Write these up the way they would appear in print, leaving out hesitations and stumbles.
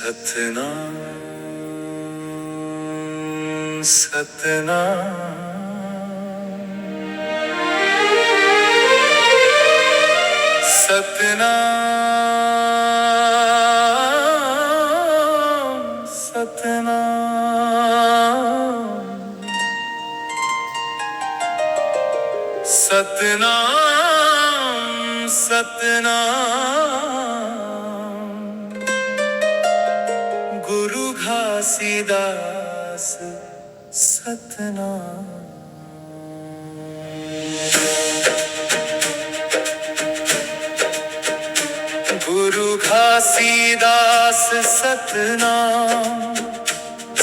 सतनाम सतनाम सतनाम सतनाम सतनाम सतनाम गुरु घासीदास सतनाम। गुरु घासीदास सतनाम,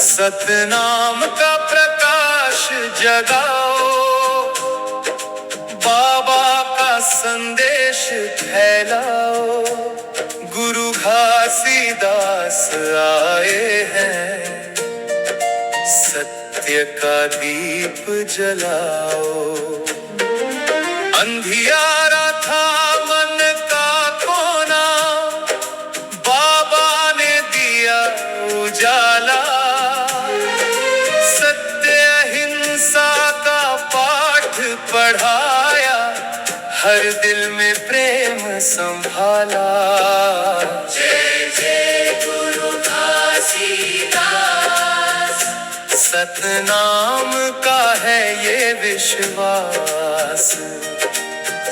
सतनाम का प्रकाश जगाओ, बाबा का संदेश फैलाओ। गुरु घासीदास आए हैं, सत्य का दीप जलाओ। अंधियारा था मन का कोना, बाबा ने दिया उजाला। सत्य अहिंसा का पाठ पढ़ाया, हर दिल में प्रेम संभाला। जय जय गुरु घासीदास, सतनाम का है ये विश्वास।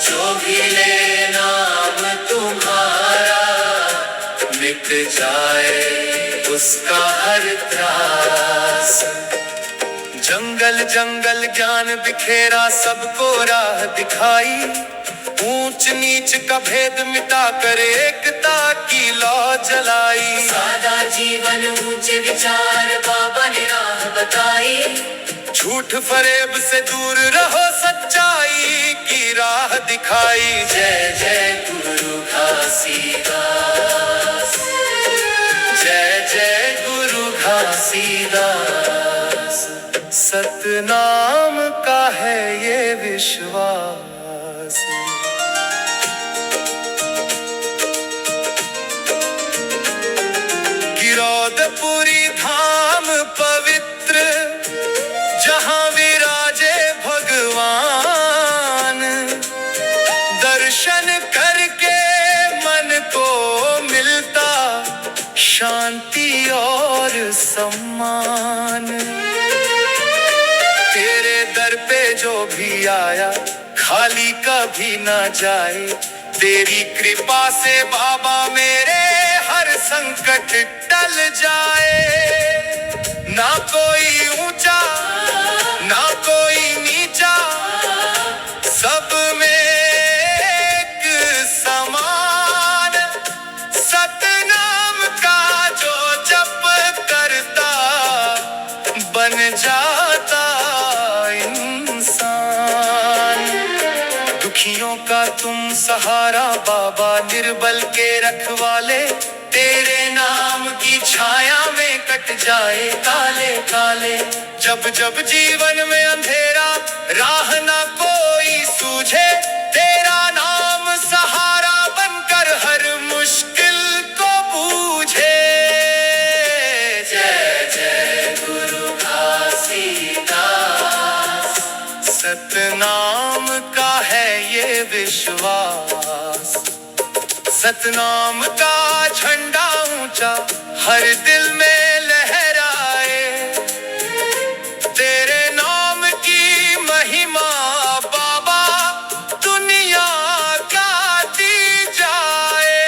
जो भी ले नाम तुम्हारा, मिट जाए उसका हर त्रास। जंगल जंगल ज्ञान बिखेरा, सबको राह दिखाई। ऊंच नीच का भेद मिटा कर एकता की लौ जलाई। सादा जीवन ऊंचे विचार, बाबा ने राह बताई। झूठ फरेब से दूर रहो, सच्चाई की राह दिखाई। जय जय गुरु घासीदास, जय जय गुरु घासीदास। सतनाम का है ये विश्वास। गिरौदपुरी धाम पवित्र, जहां विराजे भगवान। दर्शन करके मन को मिलता शांति और सम्मान। तेरे दर पे जो भी आया, खाली कभी ना जाए। तेरी कृपा से बाबा मेरे हर संकट टल जाए। ना कोई ऊंचा ना कोई नीचा, सब में एक समान। सतनाम का जो जप करता, बन जाता इंसान। दुखियों का तुम सहारा बाबा, निर्बल के रखवाले। तेरे नाम की छाया में कट जाए काले काले। जब जब जीवन में अंधेरा, राह ना कोई सूझे। तेरा नाम सहारा बनकर हर मुश्किल को बूझे। जय जय गुरु घासीदास, सतनाम का है ये विश्वास। सतनाम का झंडा ऊंचा हर दिल में लहराए। तेरे नाम की महिमा बाबा, दुनिया गाती जाए।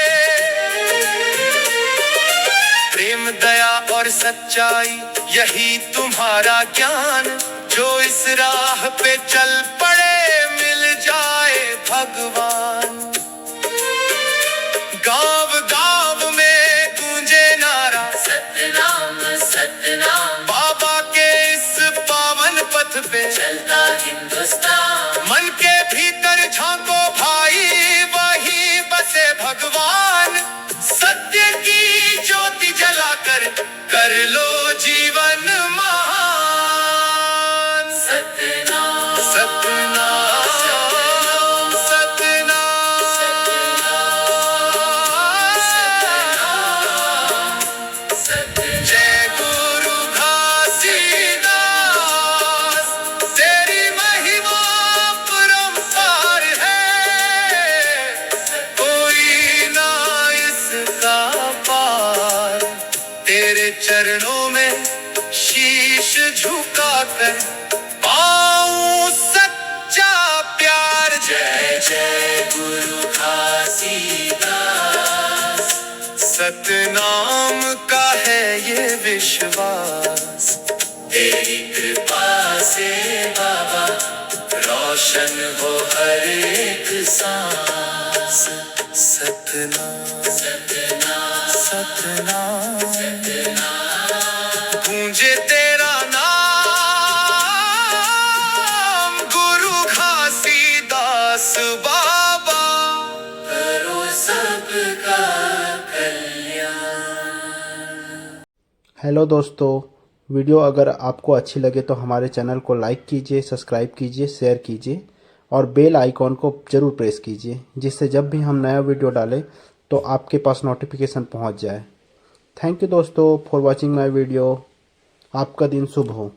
प्रेम दया और सच्चाई, यही तुम्हारा ज्ञान। जो इस राह पे चल पड़े, मिल जाए भगवान। गांव गांव में गूंजे नारा, सतनाम सतनाम। बाबा के इस पावन पथ पे चलता हिंदुस्तान। मन के भीतर झांको भाई, वही बसे भगवान। सत्य की ज्योति जलाकर कर लो जीवन महान। सतनाम सतनाम सतनाम। सतनाम का है ये विश्वास, तेरी कृपा से बाबा रोशन हो हर एक सांस। सतनाम सतनाम सतनाम गूंजे तेरा नाम, गुरु घासीदास बाबा करो सबका कल्याण। हेलो दोस्तों, वीडियो अगर आपको अच्छी लगे तो हमारे चैनल को लाइक कीजिए, सब्सक्राइब कीजिए, शेयर कीजिए और बेल आइकॉन को ज़रूर प्रेस कीजिए, जिससे जब भी हम नया वीडियो डालें तो आपके पास नोटिफिकेशन पहुंच जाए। थैंक यू दोस्तों फॉर वॉचिंग माय वीडियो। आपका दिन शुभ हो।